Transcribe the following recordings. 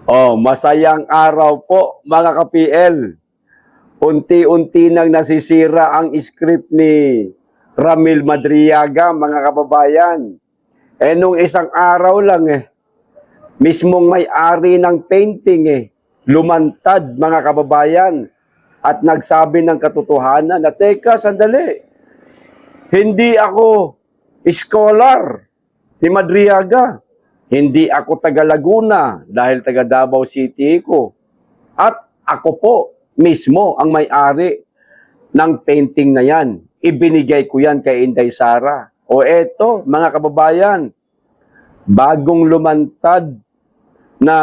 Oh, masayang araw po mga ka-PL. Unti-unti nang nasisira ang script ni Ramil Madriaga, mga kababayan. Nung isang araw lang mismong may-ari ng painting lumantad, mga kababayan, at nagsabi ng katotohanan na, teka, sandali, hindi ako scholar ni Madriaga. Hindi ako taga Laguna dahil taga Davao City ko. At ako po mismo ang may-ari ng painting na yan. Ibinigay ko yan kay Inday Sara. O eto, mga kababayan, bagong lumantad na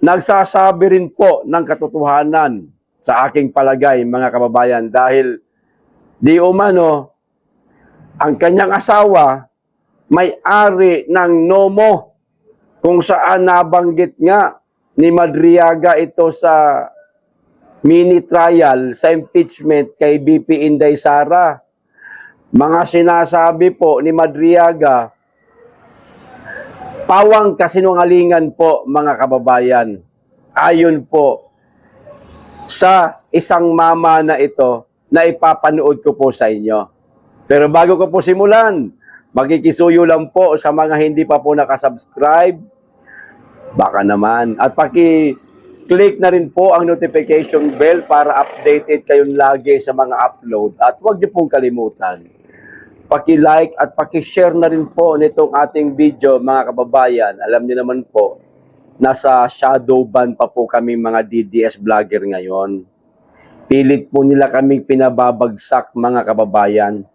nagsasabi rin po ng katotohanan sa aking palagay, mga kababayan, dahil di umano ang kanyang asawa may-ari ng Nomo, kung saan nabanggit nga ni Madriaga ito sa mini trial sa impeachment kay BP Inday Sara. Mga sinasabi po ni Madriaga, pawang kasinungalingan po, mga kababayan. Ayon po sa isang mama na ito na ipapanood ko po sa inyo. Pero bago ko po simulan, makikisuyo lang po sa mga hindi pa po nakasubscribe. Baka naman. At paki-click na rin po ang notification bell para updated kayong lagi sa mga upload. At huwag niyo pong kalimutan, paki-like at paki-share na rin po nitong ating video, mga kababayan. Alam niyo naman po, nasa shadow ban pa po kami mga DDS vlogger ngayon. Pilit po nila kaming pinababagsak, mga kababayan.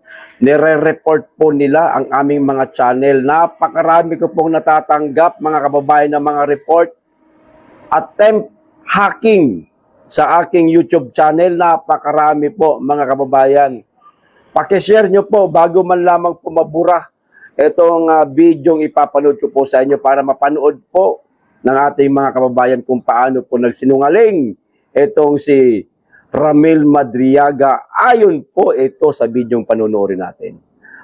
Nire-report po nila ang aming mga channel. Napakarami ko pong natatanggap, mga kababayan, ng mga report. Attempt hacking sa aking YouTube channel. Napakarami po, mga kababayan. Pakishare nyo po bago man lamang po mabura itong video ipapanood ko po sa inyo para mapanood po ng ating mga kababayan kung paano po nagsinungaling itong si Ramil Madriaga. Ayon po ito sa bidyong panunorin natin.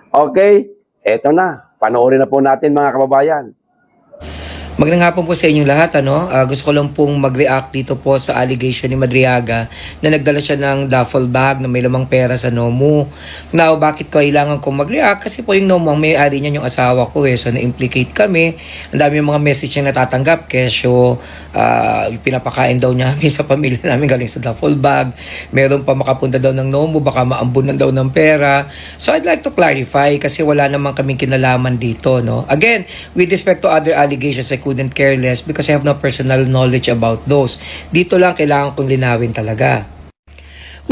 Okay? Eto na. Panoorin na po natin, mga kababayan. Magandang hapon po sa inyong lahat. Gusto ko lang pong mag-react dito po sa allegation ni Madriaga na nagdala siya ng duffel bag na may lamang pera sa Nomu. Now, bakit kailangan kong mag-react? Kasi po yung Nomu, ang may-ari niya yung asawa ko So, na-implicate kami. Ang dami yung mga message niya natatanggap. Kesyo, pinapakain daw niya kami sa pamilya namin galing sa duffel bag. Meron pa makapunta daw ng Nomu, baka maambunan daw ng pera. So, I'd like to clarify kasi wala namang kaming kinalaman dito. No? Again, with respect to other allegations, I couldn't care less because I have no personal knowledge about those. Dito lang kailangan kong linawin talaga.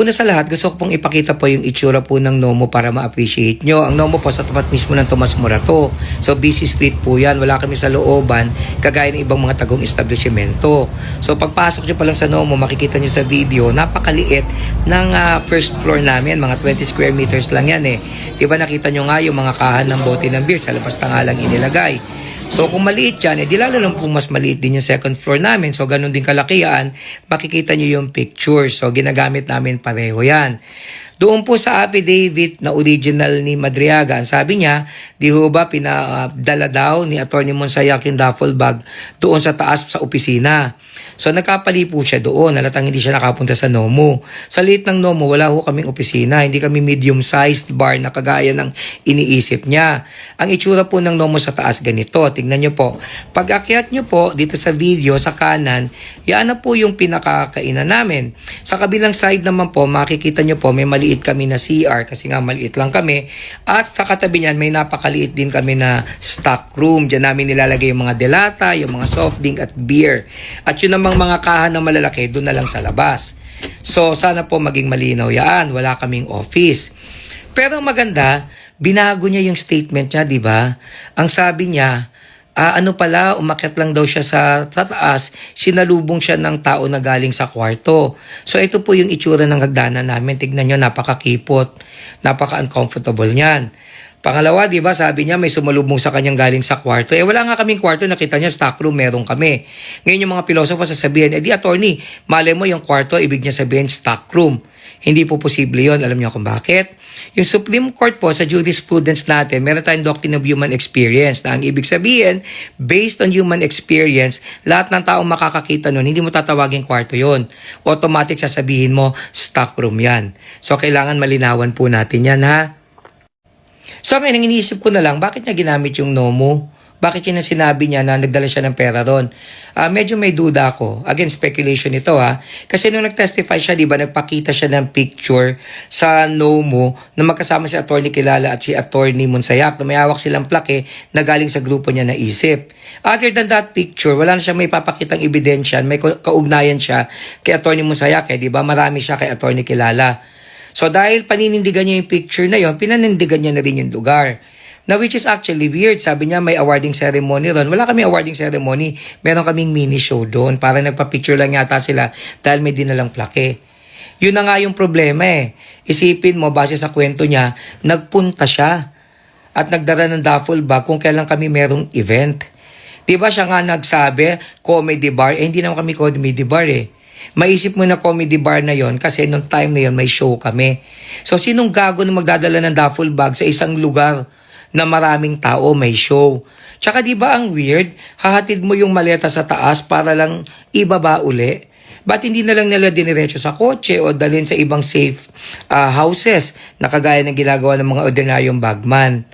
Una sa lahat, gusto ko pong ipakita po yung itsura po ng Nomo para ma-appreciate nyo. Ang Nomo po sa tapat mismo ng Tomas Morato. So, busy street po yan. Wala kami sa looban, kagaya ng ibang mga tagong establishmento. So, pagpasok nyo pa lang sa Nomo, makikita nyo sa video, napakaliit ng first floor namin. Mga 20 square meters lang yan Diba nakita nyo nga yung mga kahan ng bote ng beer sa labas na nga lang inilagay. So kung maliit yan, di lalo lang po mas maliit din yung second floor namin. So ganun din kalakian, makikita nyo yung picture. So ginagamit namin pareho yan. Doon po sa affidavit na original ni Madriaga, ang sabi niya, di ho ba pinadala daw ni Atty. Monsayak yung duffel bag doon sa taas sa opisina. So nagkapali po siya doon, halatang hindi siya nakapunta sa Nomo. Sa liit ng Nomo, wala ho kaming opisina, hindi kami medium-sized bar na kagaya ng iniisip niya. Ang itsura po ng Nomo sa taas ganito, tingnan nyo po. Pag akyat nyo po dito sa video, sa kanan, yan na po yung pinakakainan namin. Sa kabilang side naman po, makikita nyo po, may maliit kami na CR kasi nga maliit lang kami. At sa katabi niyan, may napakaliit din kami na stock room. Diyan namin nilalagay yung mga delata, yung mga soft drink at beer. At yun namang mga kahan na malalaki, doon na lang sa labas. So, sana po maging malinaw yan. Wala kaming office. Pero ang maganda, binago niya yung statement niya, di ba? Ang sabi niya, ano pala, umakyat lang daw siya sa taas, sinalubong siya ng tao na galing sa kwarto. So ito po yung itsura ng hagdanan namin. Tignan nyo, napakakipot, napaka-uncomfortable niyan. Pangalawa, di ba, sabi niya may sumalubong sa kanyang galing sa kwarto. Wala nga kaming kwarto, nakita niya stock room, meron kami. Ngayon yung mga pilosopo sasabihin, di attorney, malay mo yung kwarto, ibig niya sabihin stock room. Hindi po posible yon. Alam niyo kung bakit? Yung Supreme Court po sa jurisprudence natin, meron tayong doctrine of human experience na ang ibig sabihin, based on human experience, lahat ng taong makakakita nun, hindi mo tatawagin kwarto yon. Automatic sasabihin mo, stock room yan. So, kailangan malinawan po natin yan, ha? So, may iniisip ko na lang, bakit niya ginamit yung Nomu? Bakit yun ang sinabi niya na nagdala siya ng pera ron? Medyo may duda ako. Again, speculation ito ha. Kasi nung nag-testify siya, di ba, nagpakita siya ng picture sa Nomu na magkasama si Atty. Kilala at si Atty. Monsayak na may hawak silang plaque na galing sa grupo niya na isip. Other than that picture, wala na siya may papakitang ebidensya, may kaugnayan siya kay Atty. Monsayak di ba? Marami siya kay Atty. Kilala. So dahil paninindigan niya yung picture na yon, pinanindigan niya na rin yung lugar. Now, which is actually weird. Sabi niya may awarding ceremony ron. Wala kami awarding ceremony. Meron kaming mini show doon. Para nagpa-picture lang yata sila dahil may dinalang plaque. Yun na nga yung problema eh. Isipin mo, base sa kwento niya, nagpunta siya at nagdala ng duffel bag kung kailan kami merong event. Diba siya nga nagsabi, comedy bar, hindi naman kami comedy bar eh. Maisip mo na comedy bar na yon kasi nung time na yon may show kami. So, sinong gago na magdadala ng duffel bag sa isang lugar na maraming tao, may show? Tsaka di ba ang weird, hahatid mo yung maleta sa taas para lang ibaba uli? Ba't hindi na lang nila diniretso sa kotse o dalhin sa ibang safe houses na kagaya ng ginagawa ng mga ordinaryong bagman?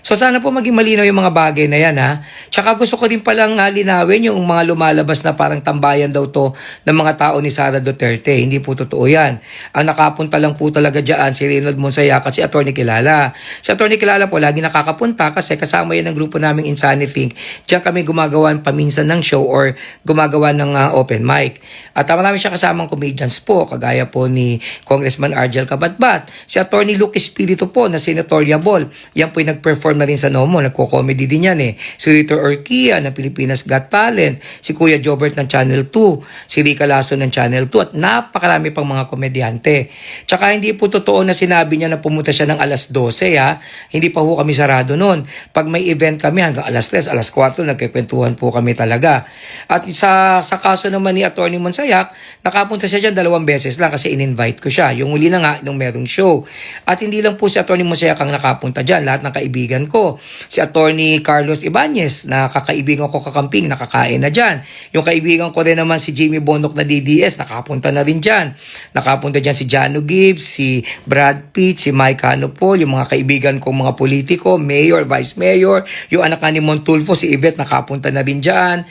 So sana po maging malinaw yung mga bagay na yan ha. Tsaka gusto ko din palang linawin yung mga lumalabas na parang tambayan daw to ng mga tao ni Sara Duterte. Hindi po totoo yan. Ang nakapunta lang po talaga dyan si Reynold Monsayak at si Atty. Kilala. Si Atty. Kilala po lagi nakakapunta kasi kasama yan ng grupo naming Insanity. Diyan kami gumagawa paminsan ng show or gumagawa ng open mic. At marami siya kasamang comedians po kagaya po ni Congressman Argel Cabatbat. Si Atty. Luke Espiritu po na senatoriable. Yan po yung nag-perform na rin sa Nomo, nagko-comedy din yan eh. Si Rito Orquia ng Pilipinas Got Talent, si Kuya Jobert ng Channel 2, si Rica Lasso ng Channel 2 at napakarami pang mga komedyante. Tsaka hindi po totoo na sinabi niya na pumunta siya ng alas 12 ha. Hindi pa ho kami sarado noon. Pag may event kami hanggang alas 3, alas 4 nagkikwentuhan po kami talaga. At sa kaso naman ni Atty. Monsayak, nakapunta siya dyan 2 beses lang kasi in-invite ko siya. Yung uli na nga nung merong show. At hindi lang po si Atty. Monsayak ang nakapunta dyan. Lahat ng kaibigan ko. Si Atty. Carlos Ibanez, na kakaibigan ko kakamping, nakakain na dyan. Yung kaibigan ko rin naman si Jimmy Bondoc na DDS, nakapunta na rin dyan. Nakapunta dyan si Jano Gibbs, si Brad Pitt, si Mike Hanopol, yung mga kaibigan kong mga politiko, mayor, vice mayor, yung anak ni Montulfo, si Yvette, nakapunta na rin dyan.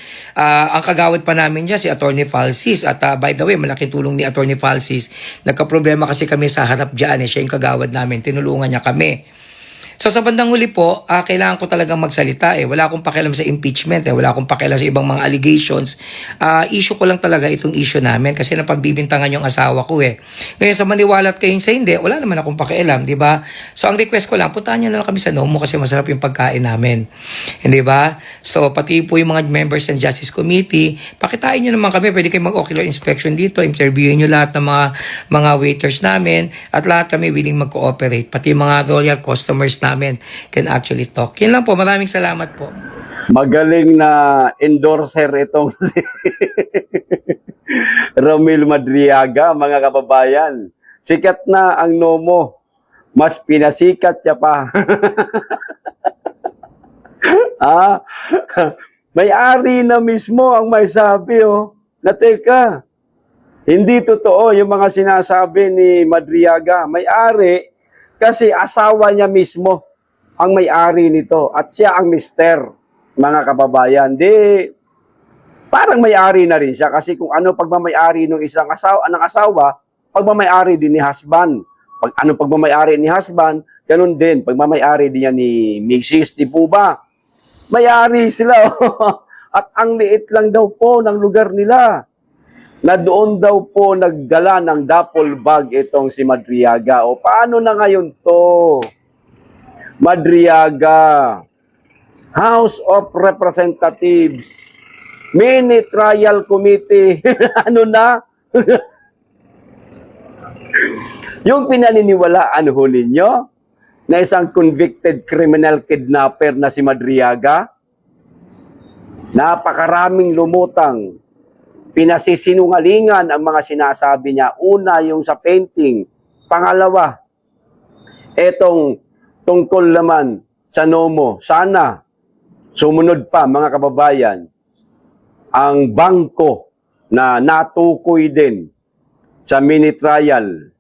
Ang kagawad pa namin dyan, si Atty. Falsis. At by the way, malaking tulong ni Atty. Falsis. Nagka-problema kasi kami sa harap dyan. Siya yung kagawad namin. Tinulungan niya kami. So sa bandang huli po, kailangan ko talagang magsalita Wala akong pakialam sa impeachment Wala akong pakialam sa ibang mga allegations. Issue ko lang talaga itong issue namin kasi napagbibintangan yung asawa ko Ngayon sa maniwala at kayong sa hindi, wala naman akong pakialam, di ba? So ang request ko lang, puntahan niyo na lang kami sa Nomo kasi masarap yung pagkain namin. Hindi ba? So pati po yung mga members ng Justice Committee, pakitain niyo naman kami, pwede kayong mag-ocular inspection dito, interviewin niyo lahat ng mga waiters namin at lahat kami willing mag-cooperate. Pati mga royal customers namin can actually talk. Yun lang po. Maraming salamat po. Magaling na endorser itong si Romel Madriaga, mga kababayan. Sikat na ang Nomo. Mas pinasikat niya pa. May-ari na mismo ang may sabi, na teka, hindi totoo yung mga sinasabi ni Madriaga. May-ari, kasi asawa niya mismo ang may-ari nito at siya ang mister, mga kababayan. Parang may-ari na rin siya kasi kung ano pagmamay-ari ng isang asawa, pagmamay-ari din ni husband. Ano pagmamay-ari ni husband, ganun din, pagmamay-ari din niya ni Mrs. Di po ba? May-ari sila. At ang liit lang daw po ng lugar nila. Na doon daw po nagdala ng duffel bag itong si Madriaga. O paano na ngayon to? Madriaga, House of Representatives, Mini Trial Committee, ano na? Yung pinaniniwalaan ho ninyo na isang convicted criminal kidnapper na si Madriaga, napakaraming lumutang, pinasisinungalingan ang mga sinasabi niya. Una, yung sa painting Pangalawa, etong tungkol naman sa NOMO, sana sumunod pa mga kababayan, ang bangko na natukoy din sa mini trial.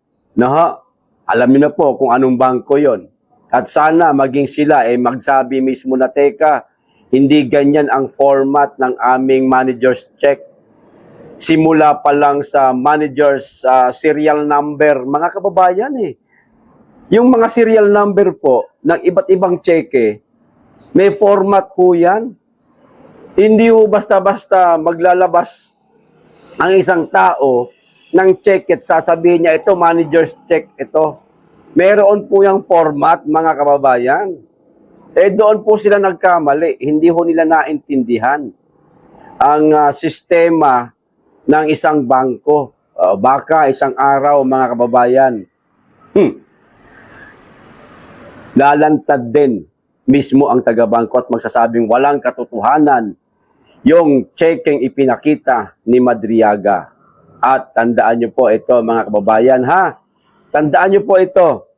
Alam niyo na po kung anong bangko yon. At sana maging sila magsabi mismo na, teka, hindi ganyan ang format ng aming manager's check. Simula pa lang sa manager's serial number, mga kababayan Yung mga serial number po ng iba't ibang cheque, may format po yan. Hindi po basta-basta maglalabas ang isang tao ng check at sasabihin niya, ito, manager's check, ito. Meron po yung format, mga kababayan. Doon po sila nagkamali. Hindi ho nila naintindihan ang sistema ng isang bangko. Baka isang araw, mga kababayan, lalantad din mismo ang taga-bangko at magsasabing walang katotohanan yung checking ipinakita ni Madriaga. At tandaan niyo po ito, mga kababayan, tandaan niyo po ito.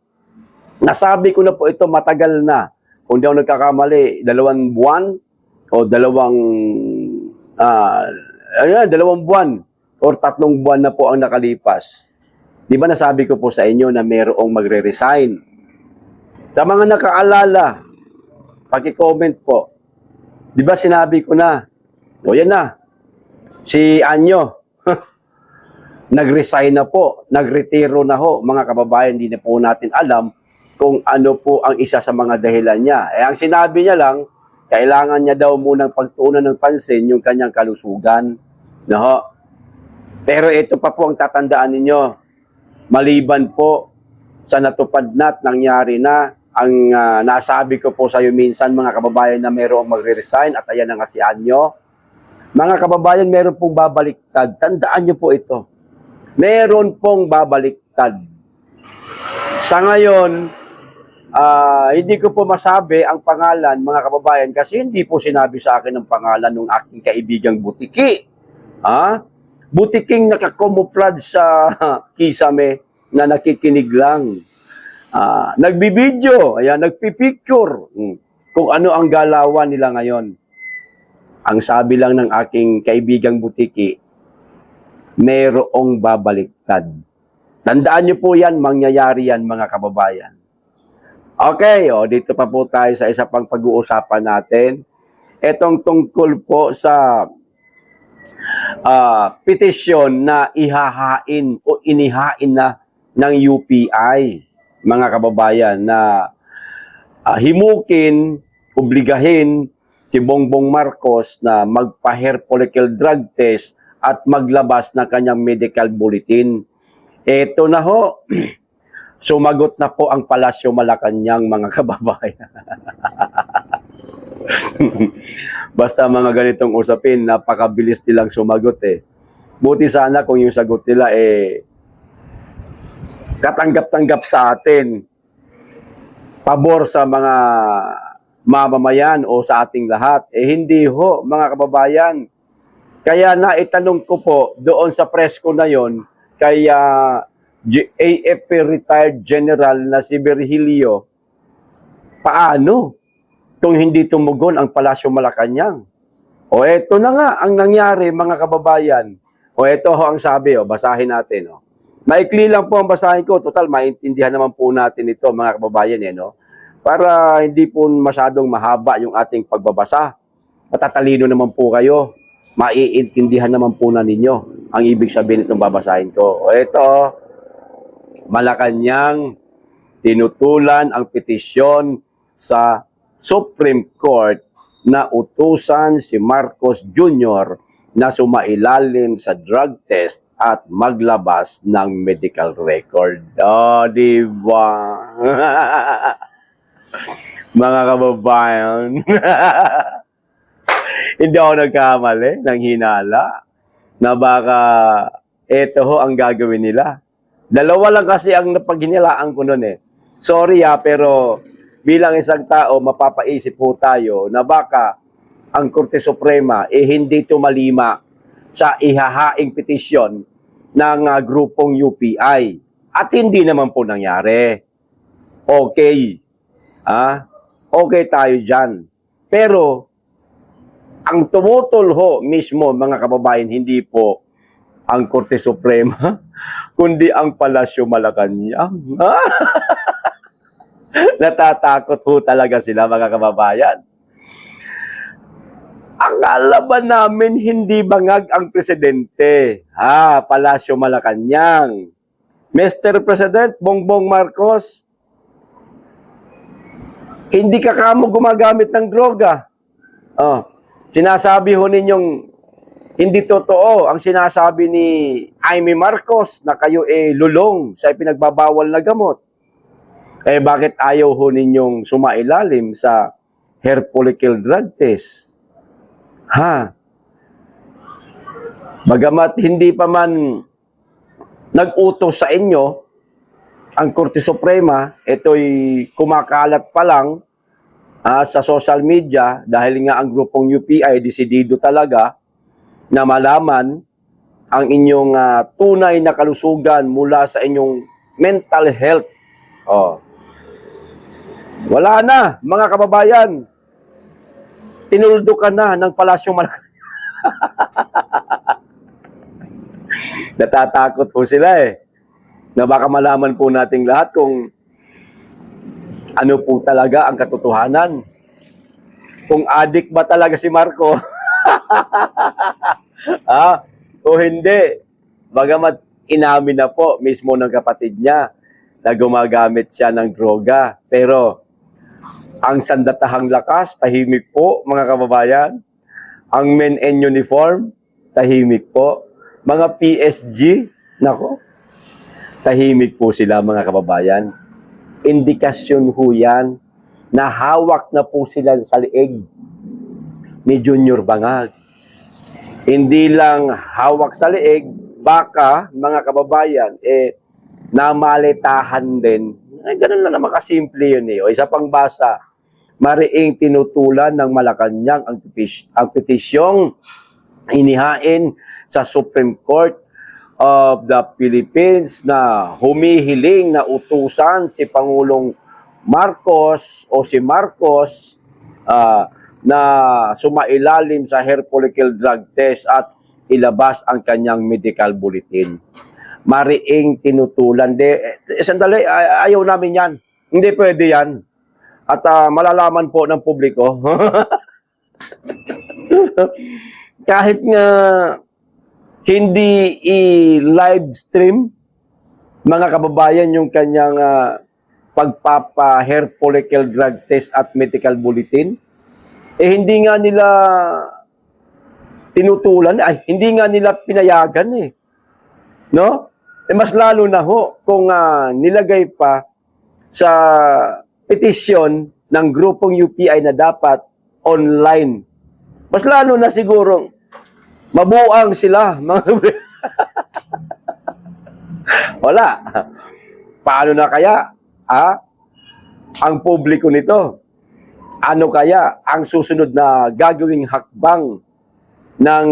Nasabi ko na po ito matagal na. Kung di ako nagkakamali, 2 buwan o 2 buwan or 3 buwan na po ang nakalipas. Di ba nasabi ko po sa inyo na mayroong magre-resign? Sa mga nakaalala, paki-comment po. Di ba sinabi ko na, o yan na, si Anyo, nag-resign na po, nagretiro na ho, mga kababayan, hindi na po natin alam kung ano po ang isa sa mga dahilan niya. Ang sinabi niya lang, kailangan niya daw munang pagtuunan ng pansin yung kanyang kalusugan. Pero ito pa po ang tatandaan ninyo, maliban po sa natupad na at nangyari na, ang nasabi ko po sa iyo minsan, mga kababayan, na mayroong magre-resign at ayan na nga si Anyo. Mga kababayan, meron pong babaliktad. Tandaan niyo po ito. Meron pong babaliktad. Sa ngayon, hindi ko po masabi ang pangalan, mga kababayan, kasi hindi po sinabi sa akin ang pangalan ng aking kaibigang Butiki. Butiking nakakamuflage sa kisame na nakikinig lang. Nagbibideo, nagpipicture kung ano ang galawan nila ngayon. Ang sabi lang ng aking kaibigang Butiki, mayroong babaliktad. Tandaan niyo po yan, mangyayari yan, mga kababayan. Okay, dito pa po tayo sa isa pang pag-uusapan natin. Etong tungkol po sa petisyon na ihahain o inihain na ng UPI, mga kababayan, na himukin, obligahin si Bongbong Marcos na magpa-hair follicle drug test at maglabas ng kanyang medical bulletin. Ito na ho, sumagot na po ang Palasyo Malacanang, mga kababayan. Basta mga ganitong usapin, napakabilis nilang sumagot Buti sana kung yung sagot nila katanggap-tanggap sa atin, pabor sa mga mamamayan o sa ating lahat. Hindi ho, mga kababayan. Kaya naitanong ko po doon sa press ko na yon kay AFP retired general na si Virgilio, paano kung hindi tumugon ang Palasyo Malacanang? Eto na nga ang nangyari, mga kababayan. Eto ho ang sabi, basahin natin. Maikli lang po ang basahin ko. Total, maintindihan naman po natin ito, mga kababayan. Para hindi po masyadong mahaba yung ating pagbabasa. Matatalino naman po kayo. Maiintindihan naman po na ninyo ang ibig sabihin itong babasahin ko. Ito, Malacanang, tinutulan ang petisyon sa Supreme Court na utusan si Marcos Jr. na sumailalim sa drug test at maglabas ng medical record. Diba? Mga kababayan. Hindi ako nagkamali ng hinala na baka eto ho ang gagawin nila. Dalawa lang kasi ang napaghinilaan ko noon Sorry pero bilang isang tao, mapapaisip po tayo na baka ang Korte Suprema hindi tumalima sa ihahaing petisyon ng grupong UPI. At hindi naman po nangyari. Okay. Okay tayo dyan. Pero, ang tumutulho mismo, mga kababayan, hindi po ang Korte Suprema, kundi ang Palasyo Malacanang. Natatakot po talaga sila, mga kababayan. Akala ba namin hindi bangag ang presidente? Palasyo Malacanang. Mr. President Bongbong Marcos, hindi ka kamo gumagamit ng droga. Sinasabi ho ninyong hindi totoo ang sinasabi ni Amy Marcos na kayo lulong sa pinagbabawal na gamot. Bakit ayaw ho ninyong sumailalim sa hair follicle drug test? Bagamat hindi pa man nag-utos sa inyo ang Korte Suprema, ito'y kumakalat pa lang sa social media dahil nga ang grupong UPI desidido talaga na malaman ang inyong tunay na kalusugan mula sa inyong mental health. Wala na, mga kababayan. Tinuldo ka na ng Palasyo Malacanang. Natatakot po sila na baka malaman po nating lahat kung ano po talaga ang katotohanan. Kung adik ba talaga si Marco o hindi. Bagamat inamin na po mismo ng kapatid niya na gumagamit siya ng droga. Pero ang sandatahang lakas, tahimik po, mga kababayan. Ang men in uniform, tahimik po. Mga PSG, nako, tahimik po sila, mga kababayan. Indikasyon ho yan na hawak na po sila sa liig ni Junior Bangag. Hindi lang hawak sa liig, baka, mga kababayan, namalitahan din. Ganun lang naman kasimple yun O isa pang basa, mariing tinutulan ng Malacanang ang petisyong inihain sa Supreme Court of the Philippines na humihiling na utusan si Pangulong Marcos o si Marcos na sumailalim sa hair follicle drug test at ilabas ang kanyang medical bulletin. Mariing tinutulan. Sandali, ayaw namin yan. Hindi pwede yan. At malalaman po ng publiko. Kahit nga hindi i-live stream, mga kababayan, yung kanyang pagpapa-hair follicle drug test at medical bulletin, hindi nga nila tinutulan, hindi nga nila pinayagan No? Mas lalo na ho kung nilagay pa sa petisyon ng grupong UPI na dapat online. Mas lalo na siguro mabuang sila. Wala. Paano na kaya ang publiko nito? Ano kaya ang susunod na gagawing hakbang ng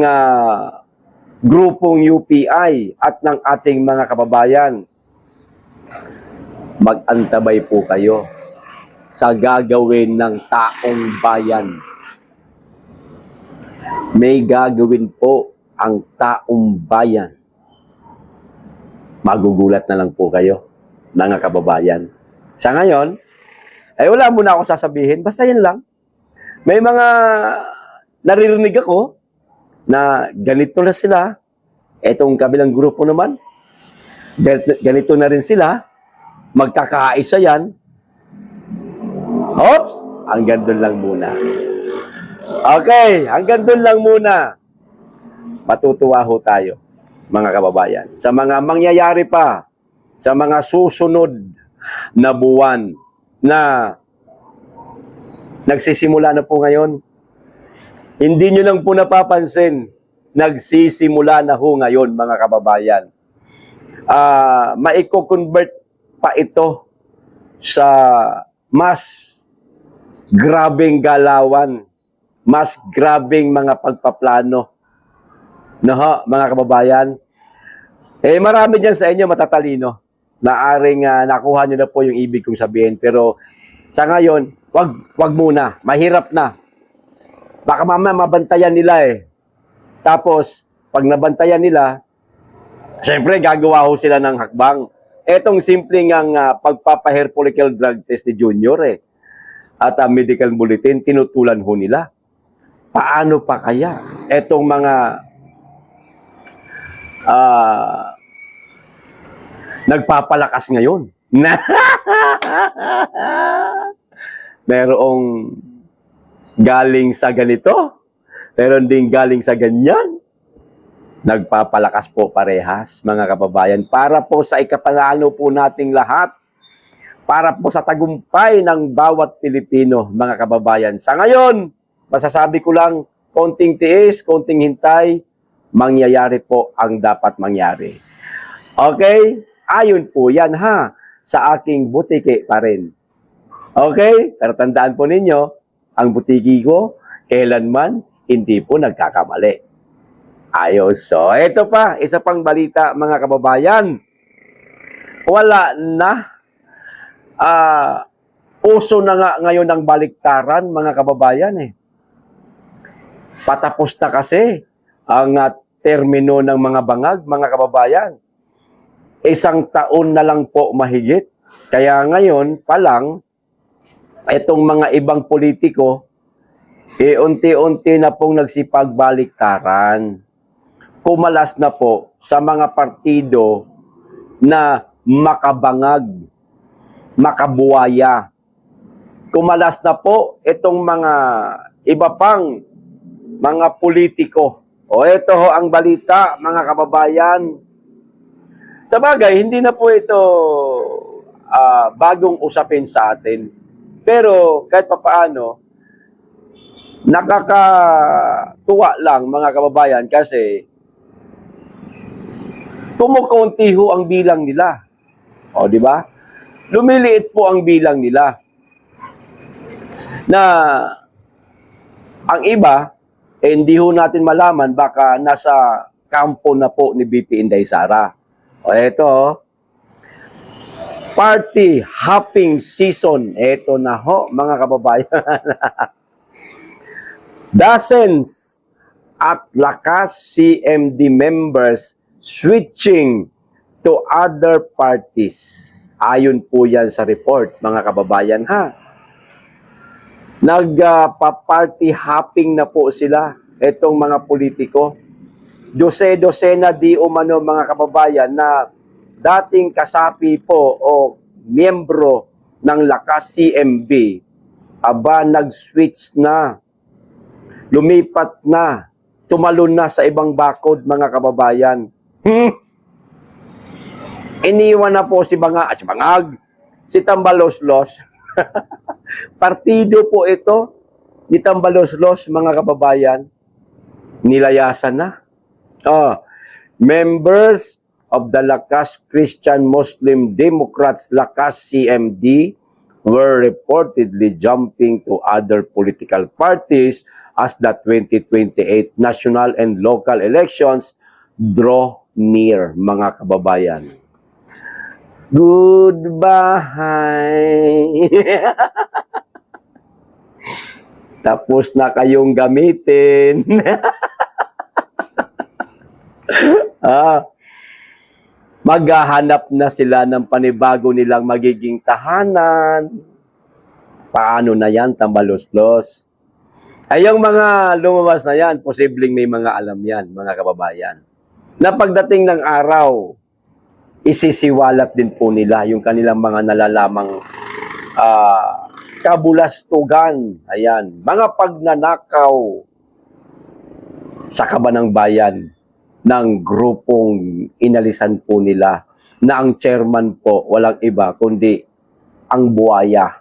grupong UPI at ng ating mga kababayan? Mag-antabay po kayo sa gagawin ng taong bayan. May gagawin po ang taong bayan. Magugulat na lang po kayo, mga kababayan. Sa ngayon, wala muna ako sasabihin. Basta yan lang. May mga naririnig ako na ganito na sila. Etong kabilang grupo naman, ganito na rin sila. Magkakaisa yan. Oops! Hanggang doon lang muna. Okay, hanggang doon lang muna. Matutuwa ho tayo, mga kababayan, sa mga mangyayari pa, sa mga susunod na buwan na nagsisimula na po ngayon. Hindi nyo lang po napapansin, nagsisimula na ho ngayon, mga kababayan. Maiko-convert pa ito sa mas grabing galawan, mas grabing mga pagpaplano. No, mga kababayan? Marami dyan sa inyo matatalino. naaring nakuha nyo na po yung ibig kong sabihin. Pero sa ngayon, wag muna. Mahirap na. Baka mamaya mabantayan nila eh. Tapos, pag nabantayan nila, siyempre gagawa ho sila ng hakbang. Etong simpleng ang pagpapa-hair follicle drug test ni Junior eh. At medical bulletin, tinutulan ho nila. Paano pa kaya? Etong mga nagpapalakas ngayon. Merong galing sa ganito, meron ding galing sa ganyan. Nagpapalakas po parehas, mga kababayan, para po sa ikapanalo po nating lahat, para po sa tagumpay ng bawat Pilipino, mga kababayan. Sa ngayon, masasabi ko lang, konting tiis, konting hintay, mangyayari po ang dapat mangyari. Okay? Ayon po yan ha, sa aking butiki pa rin. Okay? Pero tandaan po ninyo, ang butiki ko, kailanman hindi po nagkakamali. Ayos. So, ito pa, isa pang balita mga kababayan. Wala na. Uso na nga ngayon ang baliktaran mga kababayan eh. Patapos na kasi ang termino ng mga bangag mga kababayan. 1 taon na lang po mahigit. Kaya ngayon pa lang, itong mga ibang politiko, unti-unti na pong nagsipagbaliktaran. Kumalas na po sa mga partido na makabangag, makabuwaya. Kumalas na po itong mga iba pang mga politiko. O ito ho ang balita, mga kababayan. Sa bagay, hindi na po ito bagong usapin sa atin. Pero kahit papaano, nakakatuwa lang mga kababayan kasi kumukunti ho ang bilang nila. O, di ba? Lumiliit po ang bilang nila. Na ang iba, hindi ho natin malaman, baka nasa kampo na po ni BP Inday Sara. O, eto, party hopping season. Eto na ho, mga kababayan. Dozens at lakas CMD members switching to other parties. Ayon po yan sa report, mga kababayan ha. Nagpa-party hopping na po sila, itong mga politiko. Dose-dosena di umano mga kababayan na dating kasapi po o miyembro ng lakas CMB, aba nag-switch na, lumipat na, tumalon na sa ibang bakod mga kababayan. Iniwan na po si Bangag, si Tambaloslos. Partido po ito ni Tambaloslos, mga kababayan. Nilayasan na. Members of the Lakas Christian Muslim Democrats Lakas CMD were reportedly jumping to other political parties as the 2028 national and local elections draw near, mga kababayan. Goodbye. Tapos na kayong gamitin. Maghahanap na sila ng panibago nilang magiging tahanan. Paano na yan, Tambaloslos? Ay, yung mga lumabas na yan, posibleng may mga alam yan, mga kababayan. Na pagdating ng araw, isisiwalat din po nila yung kanilang mga nalalamang kabulastugan. Ayan, mga pagnanakaw sa kabanang bayan ng grupong inalisan po nila na ang chairman po walang iba kundi ang buhaya.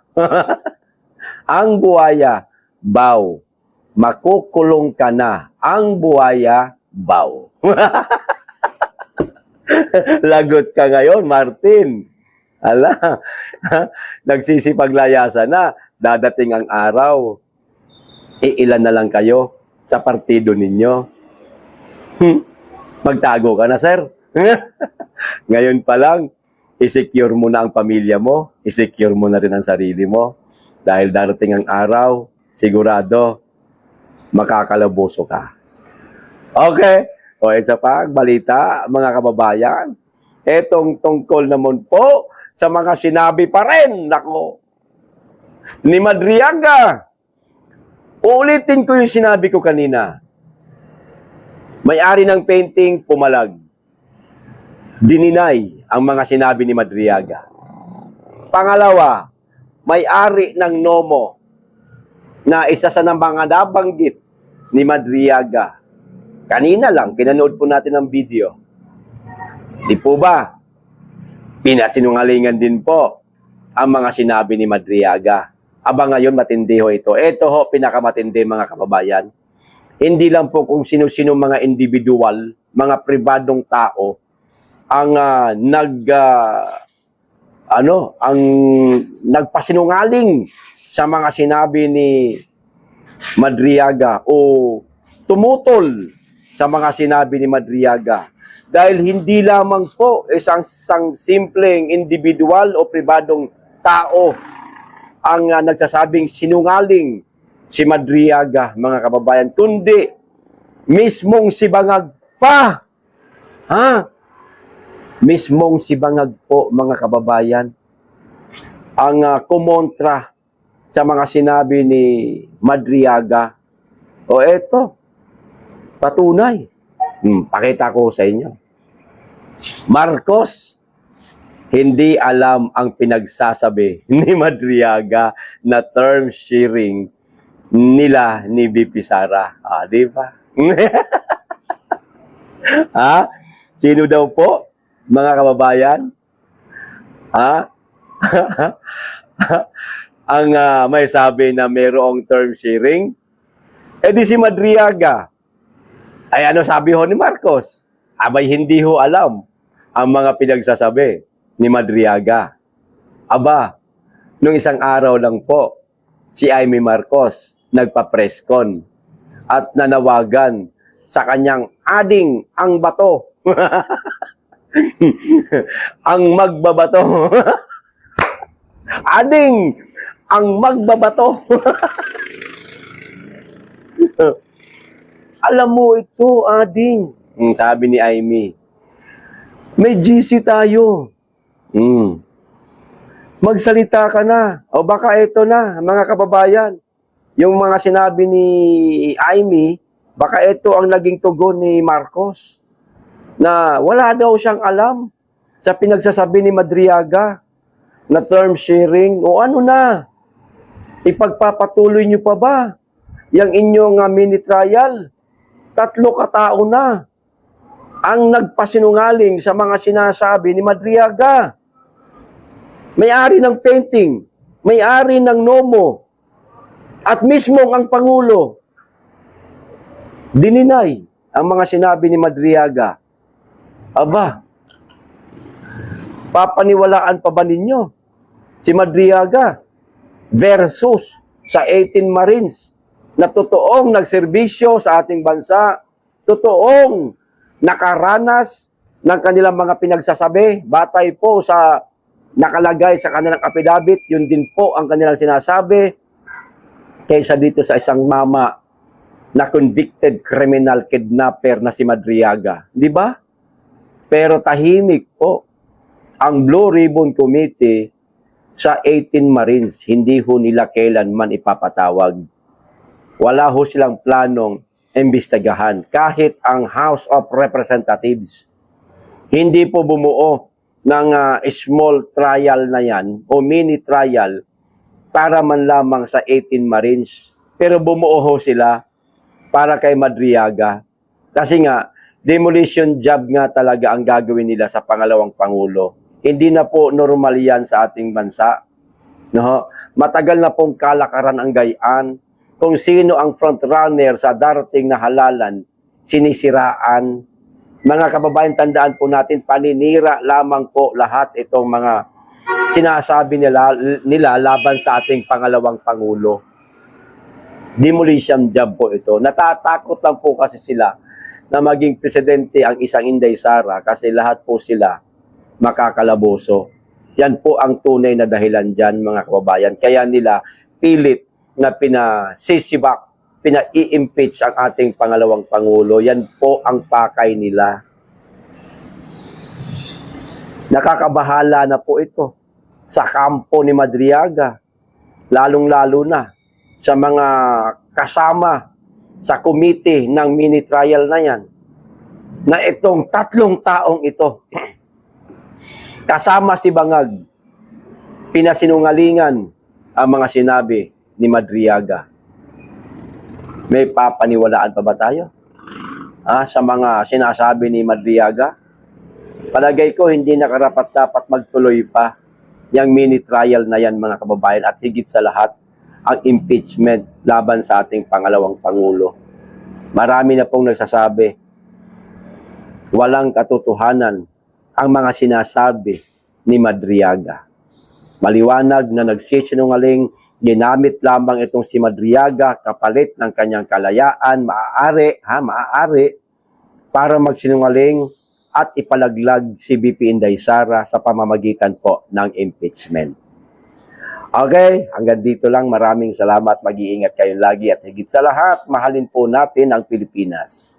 Ang buhaya, baw. Makukulong ka na. Ang buhaya, baw. Lagot ka ngayon, Martin. Ala, nagsisipaglayasan na. Dadating ang araw. Iilan na lang kayo sa partido ninyo. Magtago ka na, sir. Ngayon pa lang, I-secure mo na ang pamilya mo, i-secure mo na rin ang sarili mo. Dahil darating ang araw, sigurado, makakalaboso ka. Okay? O, isa pa, balita, mga kababayan. Etong tungkol naman po sa mga sinabi pa rin, nako, ni Madriaga. Uulitin ko yung sinabi ko kanina. May-ari ng painting, pumalag. Dininay ang mga sinabi ni Madriaga. Pangalawa, may-ari ng Nomo na isa sa mga nabanggit ni Madriaga. Kanina lang, pinanood po natin ang video. Di po ba? Pinasinungalingan din po ang mga sinabi ni Madriaga. Aba ngayon, matindi ho ito. Ito ho, pinakamatindi mga kababayan. Hindi lang po kung sino-sino mga individual, mga pribadong tao, ang nagpasinungaling sa mga sinabi ni Madriaga o tumutol sa mga sinabi ni Madriaga. Dahil hindi lamang po isang simpleng individual o pribadong tao ang nagsasabing sinungaling si Madriaga, mga kababayan, kundi mismong si Bangag pa. Ha? Mismong si Bangag po, mga kababayan, ang kumontra sa mga sinabi ni Madriaga. O eto, patunay. Pakita ko sa inyo. Marcos, hindi alam ang pinagsasabi ni Madriaga na term sharing nila ni BP Sara. Di ba? Ha? Sino daw po, mga kababayan? Ha? Ang may sabi na mayroong term sharing? Di si Madriaga. Ay ano sabi ho ni Marcos? Abay hindi ho alam ang mga pinagsasabi ni Madriaga. Aba, nung isang araw lang po, si Amy Marcos nagpa-presscon at nanawagan sa kanyang ading ang bato. Ang magbabato. Ading ang magbabato. Alam mo ito, ading. Sabi ni Amy. May GC tayo. Magsalita ka na. O baka ito na, mga kababayan. Yung mga sinabi ni Amy, baka ito ang naging tugon ni Marcos. Na wala daw siyang alam sa pinagsasabi ni Madriaga na term sharing. O ano na? Ipagpapatuloy niyo pa ba yung inyong mini trial? 3 katao na ang nagpasinungaling sa mga sinasabi ni Madriaga. May-ari ng painting, may-ari ng Nomo, at mismong ang Pangulo, dininay ang mga sinabi ni Madriaga. Aba, papaniwalaan pa ba ninyo si Madriaga versus sa 18 Marines na totoong nagserbisyo sa ating bansa, totoong nakaranas ng kanilang mga pinagsasabi, batay po sa nakalagay sa kanilang affidavit, yun din po ang kanilang sinasabi, kaysa dito sa isang mama na convicted criminal kidnapper na si Madriaga. Di ba? Pero tahimik po ang Blue Ribbon Committee sa 18 Marines. Hindi ho nila kailanman ipapatawag. Wala ho silang planong imbestigahan. Kahit ang House of Representatives, hindi po bumuo ng small trial na yan o mini trial para man lamang sa 18 Marines. Pero bumuo ho sila para kay Madriaga. Kasi nga, demolition job nga talaga ang gagawin nila sa pangalawang Pangulo. Hindi na po normal yan sa ating bansa. No? Matagal na pong kalakaran ang gayaan. Kung sino ang frontrunner sa darating na halalan, sinisiraan. Mga kababayan, tandaan po natin, paninira lamang po lahat itong mga sinasabi nila laban sa ating pangalawang Pangulo. Demolition job po ito. Natatakot lang po kasi sila na maging presidente ang isang Inday Sara kasi lahat po sila makakalaboso. Yan po ang tunay na dahilan dyan, mga kababayan. Kaya nila pilit na pinasisibak, pina-i-impeach ang ating pangalawang Pangulo. Yan po ang pakay nila. Nakakabahala na po ito sa kampo ni Madriaga, lalong-lalo na sa mga kasama sa committee ng mini trial na yan, na itong 3 taong ito, kasama si Bangag, pinasinungalingan ang mga sinabi ni Madriaga. May papaniwalaan pa ba tayo? Sa mga sinasabi ni Madriaga? Palagay ko hindi nakarapat-dapat magtuloy pa yung mini trial na yan, mga kababayan, at higit sa lahat ang impeachment laban sa ating pangalawang Pangulo. Marami na pong nagsasabi, walang katotohanan ang mga sinasabi ni Madriaga. Maliwanag na nagsisinungaling, ginamit lamang itong si Madriaga kapalit ng kanyang kalayaan, maaari para magsinungaling at ipalaglag si BP Inday Sara sa pamamagitan po ng impeachment. Okay, hanggang dito lang. Maraming salamat. Mag-iingat kayong lagi at higit sa lahat, mahalin po natin ang Pilipinas.